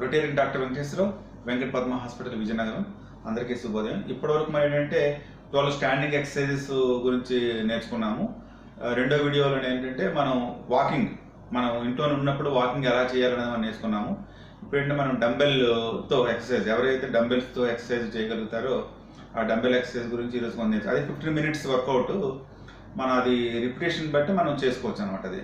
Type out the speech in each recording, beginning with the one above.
Rotarian doctor Venkateswara Rao, Venkata Padma hospital, Vizianagaram. అందరికీ శుభోదయం. ఇప్పటివరకు మనం ఏంటంటే 12 స్టాండింగ్ ఎక్సర్సైజెస్ గురించి నేర్చుకున్నాము. రెండో వీడియోలో ఏంటంటే మనం ఇంట్లో ఉన్నప్పుడు వాకింగ్ ఎలా చేయాలనేది మనం నేర్చుకున్నాము. ఇప్పుడు ఏంటంటే మనం డంబెల్తో ఎక్సర్సైజ్, ఎవరైతే డంబెల్స్తో ఎక్సర్సైజ్ చేయగలుగుతారో ఆ డంబెల్ ఎక్సర్సైజ్ గురించి ఈరోజు మనం నేర్చుకోవాలి. అది 15 మినిట్స్ వర్కౌట్. మనం అది రిపిటేషన్ బట్టి మనం చేసుకోవచ్చు అనమాట. అది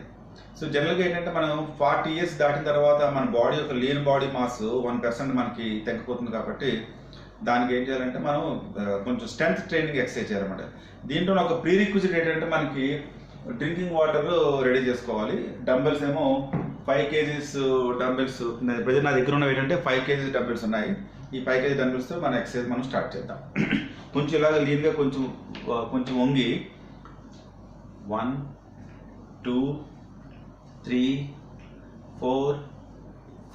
సో జనరల్గా ఏంటంటే మనం 40 ఇయర్స్ దాటిన తర్వాత మన బాడీ యొక్క లీన్ బాడీ మాస్ 1% మనకి తగ్గిపోతుంది. కాబట్టి దానికి ఏం చేయాలంటే మనం కొంచెం స్ట్రెంత్ ట్రైనింగ్ ఎక్సర్సైజ్ చేయాలన్నమాట. దీంట్లో ఒక ప్రీ రిక్విజిట్ ఏంటంటే మనకి డ్రింకింగ్ వాటర్ రెడీ చేసుకోవాలి. డంబెల్స్ ఏమో 5 kgs డంబెల్స్ ప్రజెంట్ నా దగ్గర ఉన్నవి ఏంటంటే 5 kgs డంబెల్స్ ఉన్నాయి. ఈ 5 kg డంబెల్స్తో మన ఎక్సర్సైజ్ మనం స్టార్ట్ చేద్దాం. కొంచెం ఇలాగ లీన్గా కొంచెం వంగి 1 2 3 4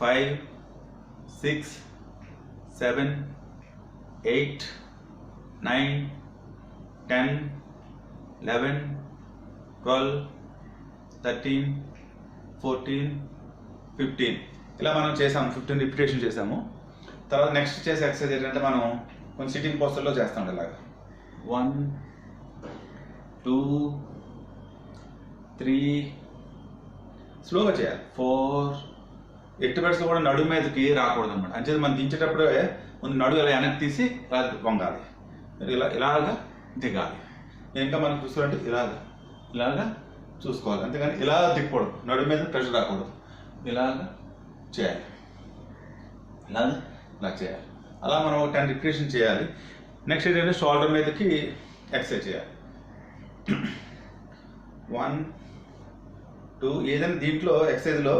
5 6 7 8 9 10 11 12 13 14 15 ఇలా మనం చేసాము. 15 రిపిటేషన్ చేసాము. తర్వాత నెక్స్ట్ చేసే ఎక్సర్సైజ్ ఏంటంటే మనం కొంచెం సిట్టింగ్ పోస్టర్లో చేస్తాం. ఇలాగా 1 2 3 స్లోగా చేయాలి. 4 ఎట్టి పరిస్థితుల్లో కూడా నడుము మీదకి రాకూడదు అనమాట. అంచేది మనం దించేటప్పుడు ముందు నడుము ఇలా వెనక్కి తీసి వంగాలి, ఇలాగా దిగాలి. ఇంకా మనం చూసుకోవాలంటే ఇలాగా చూసుకోవాలి. అంతేగాని ఇలా దిక్కకూడదు, నడుము మీద ప్రెషర్ రాకూడదు. ఇలాగా చేయాలి, ఇలా చేయాలి. అలా మనం 10 రిపిటేషన్ చేయాలి. నెక్స్ట్ ఏంటంటే షోల్డర్ మీదకి ఎక్సర్సైజ్ చేయాలి. 1 2 ఏదైనా దీంట్లో ఎక్సర్సైజ్లో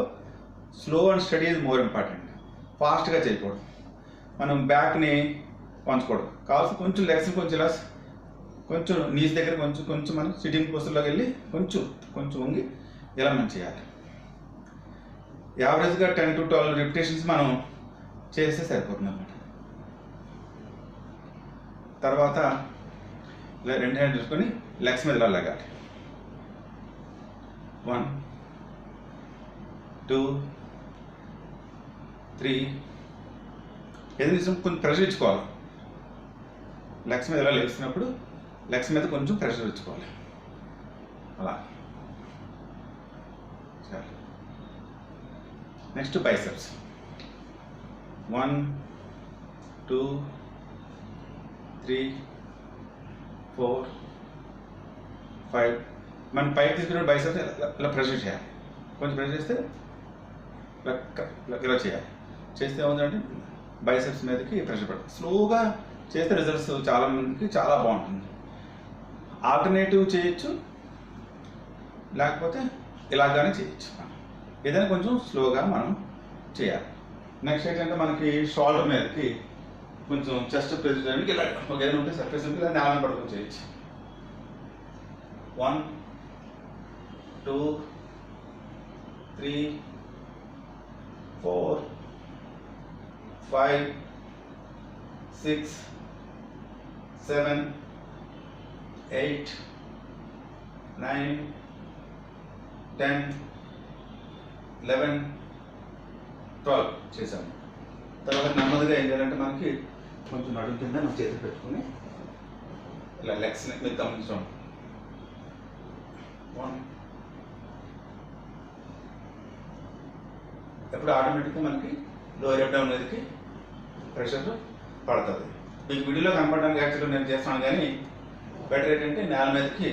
slow and study is more important. ఫాస్ట్గా చేయకూడదు, మనం బ్యాక్ని వంచకూడదు. కావాల్సి కొంచెం లెగ్స్ కొంచెం నీస్ దగ్గర కొంచెం మనం సిట్టింగ్ పోస్టర్లోకి వెళ్ళి కొంచెం వంగి ఇలా మనం చేయాలి. యావరేజ్గా 10 to 12 రిపిటేషన్స్ మనం చేస్తే సరిపోతుంది అన్నమాట. తర్వాత ఇలా 2 హ్యాండ్స్ తీసుకొని లెగ్స్ మీద ఇలా లాగాలి. 1 2 3 ఏదైనా కొంచెం ప్రెషర్ ఇచ్చుకోవాలి. లెగ్స్ మీద ఇలా లేస్తున్నప్పుడు లెగ్స్ మీద కొంచెం ప్రెషర్ ఇచ్చుకోవాలి. అలా సరే. Next biceps. 1 2 3 4 5 మనం పైకి తీసుకునే బైసెప్స్ ఇలా ప్రెషర్ చేయాలి. కొంచెం ప్రెషర్ చేస్తే ఇలా చేయాలి. చేస్తే ఏముందంటే బైసెప్స్ మీదకి ప్రెషర్ పడుతుంది. స్లోగా చేస్తే రిజల్ట్స్ చాలా మందికి చాలా బాగుంటుంది. ఆల్టర్నేటివ్ చేయొచ్చు, లేకపోతే ఇలాగానే చేయొచ్చు. ఏదైనా కొంచెం స్లోగా మనం చేయాలి. నెక్స్ట్ ఏంటంటే మనకి షోల్డర్ మీదకి కొంచెం చెస్ట్ ప్రెస్ చేయడానికి ఇలా ఏదైనా ఉంటే సర్ఫేస్ ఉంటే ఇలా నేల పడుకొని చేయొచ్చు. 1 2 3 4 5 6 7 8 9 10 11 12 చేసాము. తర్వాత నెమ్మదిగా ఏం చేయాలంటే మనకి కొంచెం నడుము కింద మన చేతులు పెట్టుకుని ఇలా లెగ్స్ని మీరు గమనించడం. 1 ఎప్పుడు ఆటోమేటిక్గా మనకి లోయర్ అబ్డామిన్ మీదకి ప్రెషర్ పడుతుంది. మీకు వీడియోలో కనపడడానికి యాక్చువల్గా నేను చేస్తాను, కానీ బెటర్ ఏంటంటే నేల మీదకి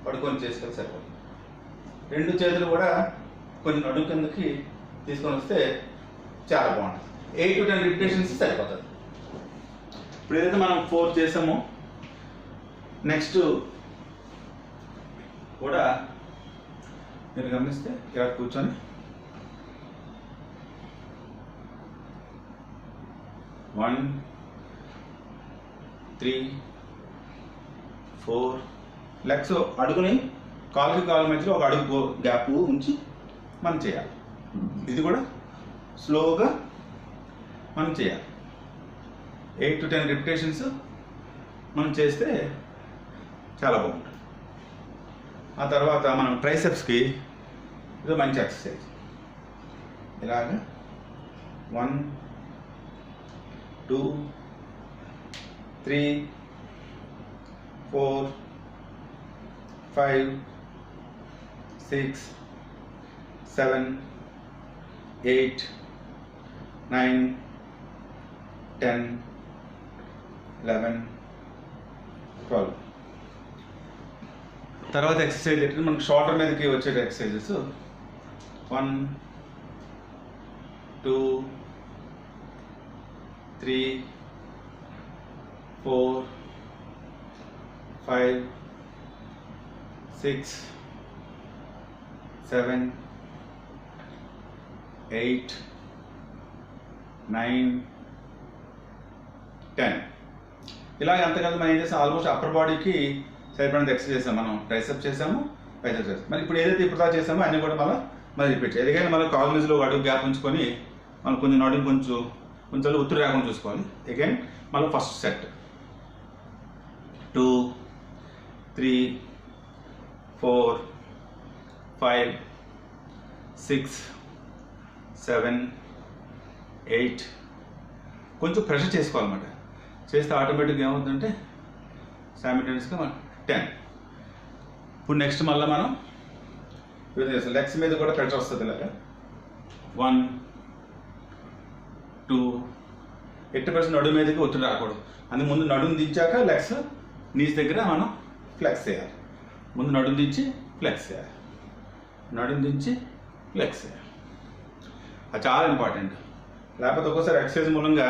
పడుకొని చేసుకొని సరిపోతుంది. 2 చేతులు కూడా కొంచెం నడుము కిందకి తీసుకొని వస్తే చాలా బాగుంటుంది. 8 to 10 రిపిటేషన్స్ సరిపోతుంది. ఇప్పుడు ఏదైతే మనం 4 చేసామో నెక్స్ట్ కూడా మీరు గమనిస్తే ఇలా కూర్చొని 1 3 4 లెగ్స్ అడుగుని కాలు మధ్యలో ఒక అడుగు గ్యాప్ ఉంచి మనం చేయాలి. ఇది కూడా స్లోగా మనం చేయాలి. 8 to 10 రిపిటేషన్స్ మనం చేస్తే చాలా బాగుంటుంది. ఆ తర్వాత మనం ట్రైసెప్స్కి ఇది మంచి ఎక్సర్సైజ్. ఇలాగా 1 2 3 4 5 6 7 8 9 10 11 12. తర్వాత ఎక్సర్సైజ్ ఏంటంటే మనకు షోల్డర్ మీదకి వచ్చే ఎక్సర్సైజెస్ 1 2 3 4 5 6 7 8 9 10. ఇలాగ అంతకాలం మనం ఏం చేస్తాం, ఆల్మోస్ట్ అప్పర్ బాడీకి సరిపడినంత ఎక్సర్సైజ్ చేసాం. మనం ట్రైసెప్ చేసాము, బైసెప్ చేసాం. మరి ఇప్పుడు ఏదైతే ఇప్పుడు దాకా చేసామో అన్నీ కూడా మళ్ళీ రిపీట్ చేయాలి. ఎందుకంటే మళ్ళీ కాల్ మధ్యలో అడుగు గ్యాప్ ఉంచుకొని మనం కొంచెం నడుము కొంచెం ఒత్తిడి రాకుండా చూసుకోవాలి. అగైన్ మళ్ళీ ఫస్ట్ సెట్ 2 3 4 5 6 7 8. కొంచెం ప్రెషర్ చేసుకోవాలన్నమాట. చేస్తే ఆటోమేటిక్గా ఏమవుతుందంటే సైమిల్టేనియస్గా 10. ఇప్పుడు నెక్స్ట్ మళ్ళీ మనం లెగ్స్ మీద కూడా ప్రెషర్ వస్తుంది. ఇలాగా 1 2. 80% నడుము మీదకి ఒత్తిడి రాకూడదు. అందుకు ముందు నడుము దించాక లెగ్స్ నీస్ దగ్గర మనం ఫ్లెక్స్ చేయాలి. ముందు నడుము దించి ఫ్లెక్స్ చేయాలి, నడుము దించి ఫ్లెక్స్ చేయాలి. అది చాలా ఇంపార్టెంట్. లేకపోతే ఒక్కోసారి ఎక్సర్సైజ్ మూలంగా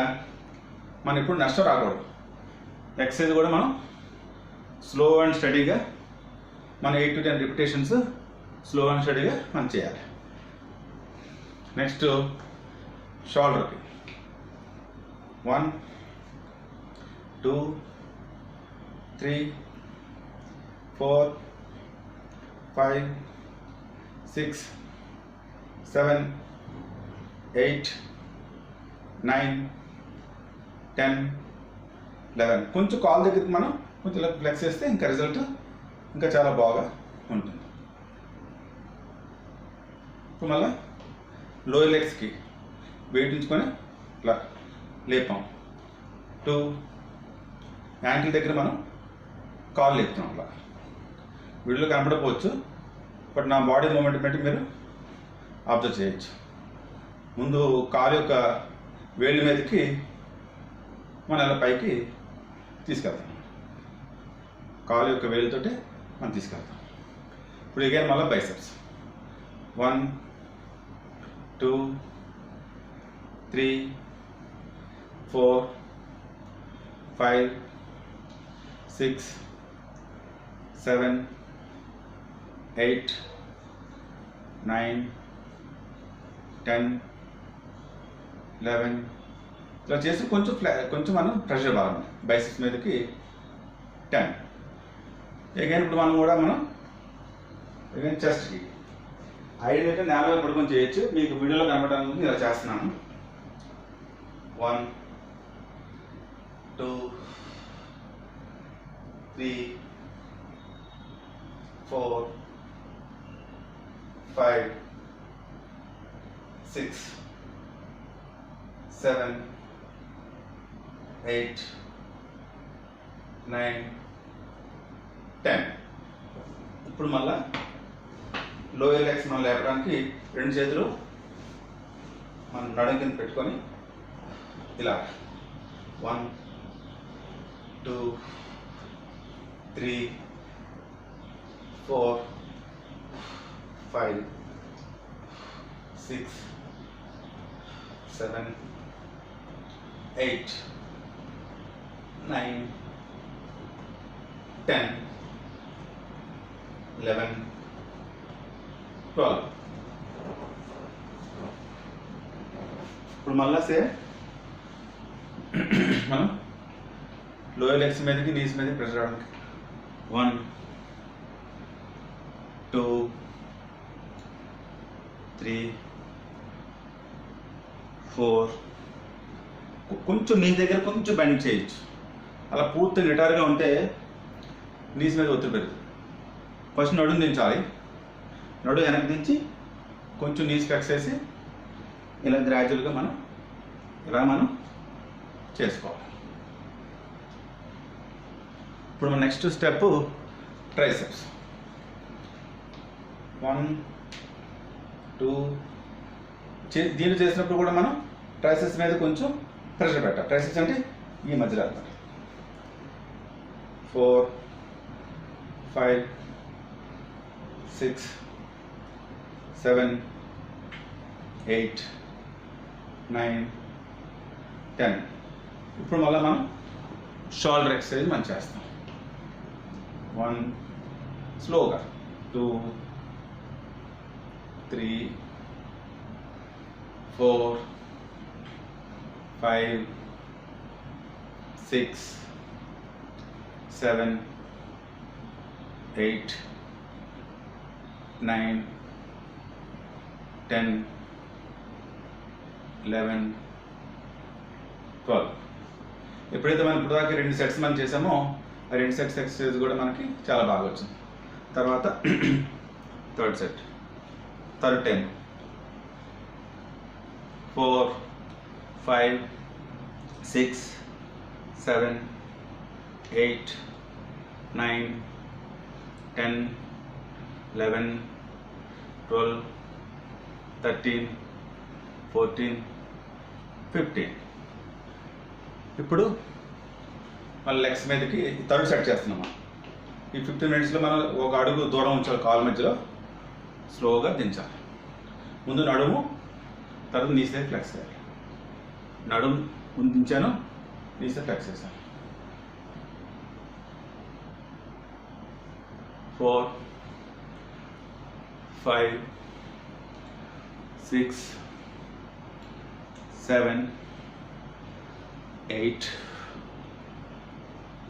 మనం ఎప్పుడు నష్టం రాకూడదు. ఎక్సర్సైజ్ కూడా మనం స్లో అండ్ స్టడీగా మన 8 to 10 రిపిటేషన్స్ స్లో అండ్ స్టడీగా మనం చేయాలి. నెక్స్ట్ షోల్డర్కి 1 2 3 4 5 6 7 8 9 10 11. కొంచెం కాల్ దగ్గరికి మనం కొంచెం ఇలా ఫ్లెక్స్ చేస్తే ఇంకా రిజల్ట్ ఇంకా చాలా బాగా ఉంటుంది. ఇప్పుడు మళ్ళీ లోయర్ లెగ్స్కి వెయిట్ ఉంచుకొని ఇట్లా లేపాం. 2 యాంకిల్ దగ్గర మనం కాల్ లేపుతాం. అలా వీడియోలో కనపడకపోవచ్చు, బట్ నా బాడీ మూమెంట్ బట్టి మీరు అబ్జర్వ్ చేయొచ్చు. ముందు కాలు యొక్క వేళ్ళ మీదకి మనం ఇలా పైకి తీసుకెళ్తాం. కాలు యొక్క వేలుతోటే మనం తీసుకెళ్తాం. ఇప్పుడు అగైన్ మళ్ళీ బైసెప్స్ 1 2 3 4 5 6 7 8 9 10 11. ఇలా చేసి కొంచెం మనం ప్రెషర్ బాగా బైసెప్స్ మీదకి 10. అగైన్ ఇప్పుడు మనం అగైన్ చెస్ట్కి ఐడియల్ అయితే నేల మీద పడుకొని చేయొచ్చు. మీకు వీడియోలో కనపడడానికి ఇలా చేస్తున్నాను. 1 2 3 4 5 6 7 8 9 10. ఇప్పుడు మళ్ళా లోయర్ లెగ్స్ మనం లేపడానికి 2 చేతులు మనం నడుం కింద పెట్టుకొని ఇలా 1 2 3 4 5 6 7 8 9 10 11 12. ఇప్పుడు మళ్ళా మనం లోయర్ లెగ్స్ మీదకి నీస్ మీదకి ప్రెషర్ రావడానికి 1 2 3 4. కొంచెం నీ దగ్గర కొంచెం బెండ్ చేయొచ్చు. అలా పూర్తిగా నిటారుగా ఉంటే నీస్ మీద ఒత్తిడి పెరుగుతుంది. ఫస్ట్ నడుము దించాలి. నడుము వెనక్కి దించి కొంచెం నీస్ ఫ్లెక్స్ చేసి ఇలా గ్రాడ్యువల్గా మనం ఇలా మనం చేసుకోవాలి. ఇప్పుడు మన నెక్స్ట్ స్టెప్ ట్రైసెప్స్. 1 2 దీన్ని చేసినప్పుడు కూడా మనం ట్రైసెప్స్ మీద కొంచెం ప్రెషర్ పెట్టాలి. ట్రైసెప్స్ అంటే ఈ మధ్యలో అనమాట. 4 5 6 7 8 9 10. ఇప్పుడు మళ్ళీ మనం షోల్డర్ ఎక్సర్సైజ్ మనం చేస్తాం. 1 స్లోగా 2 3 4 5 6 7 8 9 10 11 12. ఎప్పుడైతే మనం ఇప్పుడు దాకా 2 సెట్స్ మనం చేసామో ఆ 2 సెట్స్ ఎక్సర్సైజ్ కూడా మనకి చాలా బాగా వచ్చింది. తర్వాత థర్డ్ సెట్, థర్డ్ టైం 4 5 6 7 8 9 10 11 12 13 14 15. ఇప్పుడు మళ్ళీ లెగ్స్ మీదకి థర్డ్ సెట్ చేస్తున్నాము. ఈ 15 మినిట్స్లో మనం ఒక అడుగు దూరం ఉంచాలి. కాలు మధ్యలో స్లోగా దించాలి. ముందు నడుము, తర్వాత నీ సైడ్ ఫ్లెక్స్ చేయాలి. నడుము ముందు దించాను, నీ సైడ్ ఫ్లెక్స్ చేశాను. 4 5 6 7 8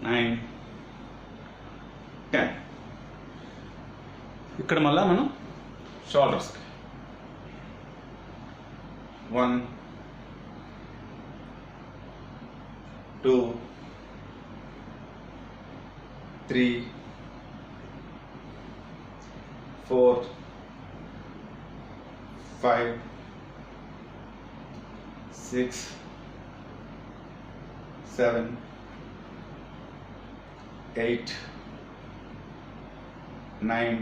9 10. ఇక్కడ మళ్ళా మనం షోల్డర్స్కి 1 2 3 4 5 6 7 8 9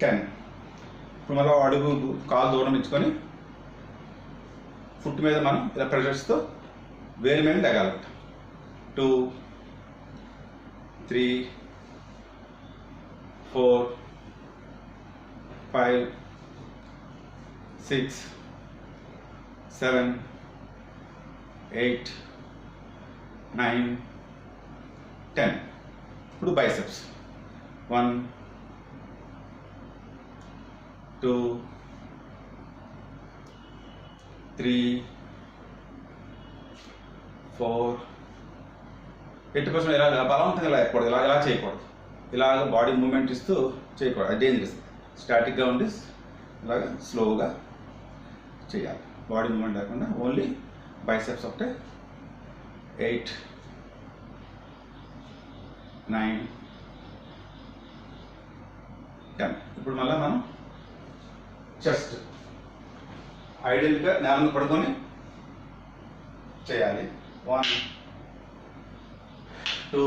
10. ఇప్పుడు మళ్ళీ అడుగు కాలు దూరం ఇచ్చుకొని ఫుట్ మీద మనం ఇలా ప్రెషర్స్తో వేలు మీద తగాలట. 2 3 4 5 6 7 8 9 10. ఇప్పుడు బైసెప్స్ 1 2 3 4. ఎట్టి కోసం ఇలా బలవంతంగా ఇలా ఎక్కకూడదు, ఇలా చేయకూడదు. ఇలాగ బాడీ మూమెంట్ ఇస్తూ చేయకూడదు, అది డేంజరస్. స్టాటిక్గా ఉండి ఇలాగ స్లోగా చేయాలి. బాడీ మూమెంట్ లేకుండా ఓన్లీ బైసెప్స్ ఒకటే. 8 9 10. ఇప్పుడు మళ్ళీ మనం చెస్ట్ ఐడియల్గా నేల మీద పడుకొని చేయాలి. 1 2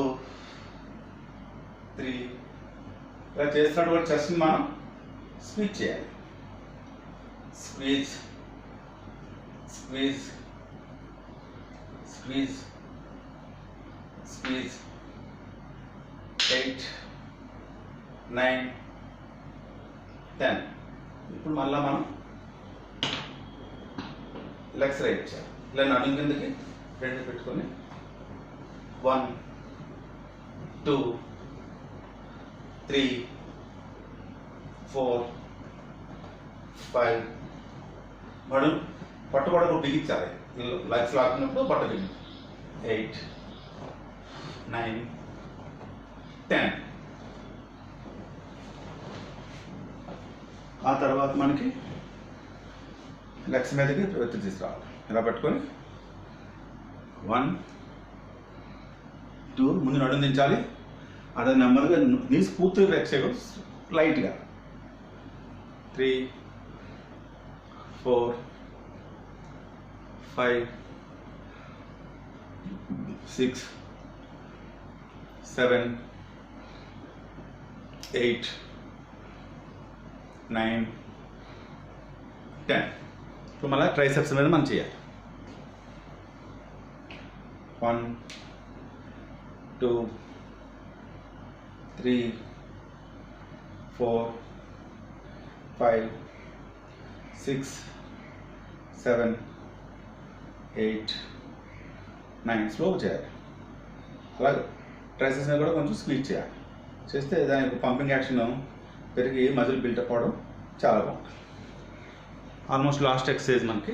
3. ఇలా చేస్తున్నటువంటి చెస్ట్ని మనం స్క్వీజ్ చేయాలి. Squeeze squeeze squeeze squeeze. 8 9 10. ఇప్పుడు మళ్ళీ మనం లెగ్స్ రైట్ చేయాలి. ఇలా నడుము కిందకి రెండు పెట్టుకొని 1 2 3 4 5. మనం పట్టుబడకు బిగించాలి. లెగ్స్ లాక్కున్నప్పుడు పట్టు బిగి. 8 9 10. ఆ తర్వాత మనకి లెగ్స్ మీదకి ఒత్తి తీసుకురావాలి. ఇలా పెట్టుకొని 1 2. ముందు నడుము దించాలి. అదే నెమ్మదిగా నీస్ పూర్తిగా ఫ్లెక్స్ చేయకూడదు, లైట్గా. 3 4 5 6 7 8 9 10. ఇప్పుడు మళ్ళీ ట్రైసెప్స్ మీద మనం చేయాలి. 1 2 3 4 5 6 7 8 9 స్లో చేయాలి. అలాగే ట్రైసెప్స్ మీద కూడా కొంచెం స్క్వీజ్ చేయాలి. చేస్తే దాని యొక్క పంపింగ్ యాక్షన్ పెరిగి మజిల్ బిల్టప్ అవడం చాలా బాగుంటుంది. ఆల్మోస్ట్ లాస్ట్ ఎక్సర్సైజ్ మనకి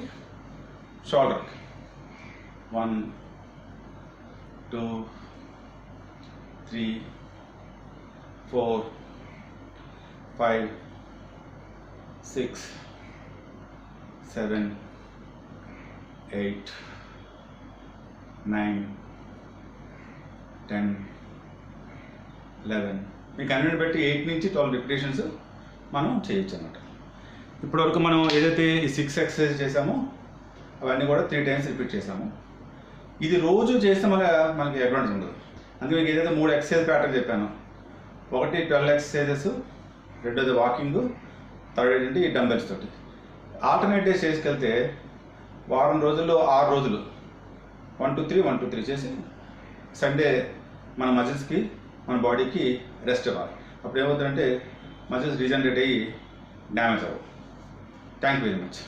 షోల్డర్. 1 2 3 4 5 6 7 8 9 10 11. మీకు అన్నిటిని బట్టి 8 నుంచి 12 రిపిటేషన్స్ మనం చేయొచ్చు అన్నమాట. ఇప్పటివరకు మనం ఏదైతే ఈ 6 ఎక్సర్సైజ్ చేసామో అవన్నీ కూడా 3 టైమ్స్ రిపీట్ చేసాము. ఇది రోజు చేస్తే మనకి అడ్వాంటేజ్ ఉండదు. అందుకే మీకు ఏదైతే 3 ఎక్సర్సైజ్ ప్యాటర్న్ చెప్పాను, ఒకటి 12 ఎక్సర్సైజెస్, రెండోది వాకింగ్, థర్డ్ ఏంటంటే ఈ డంబెల్స్ తోటి ఆల్టర్నేట్ డేస్ చేసుకెళ్తే వారం రోజుల్లో 6 రోజులు 1 2 3 1 2 3 చేసి సండే మన మజిల్స్కి మన బాడీకి రెస్ట్ ఇవ్వాలి. అప్పుడు ఏమవుతుందంటే మజిల్స్ రీజనరేట్ అయ్యి డ్యామేజ్ అవ్వవు. Thank you very much.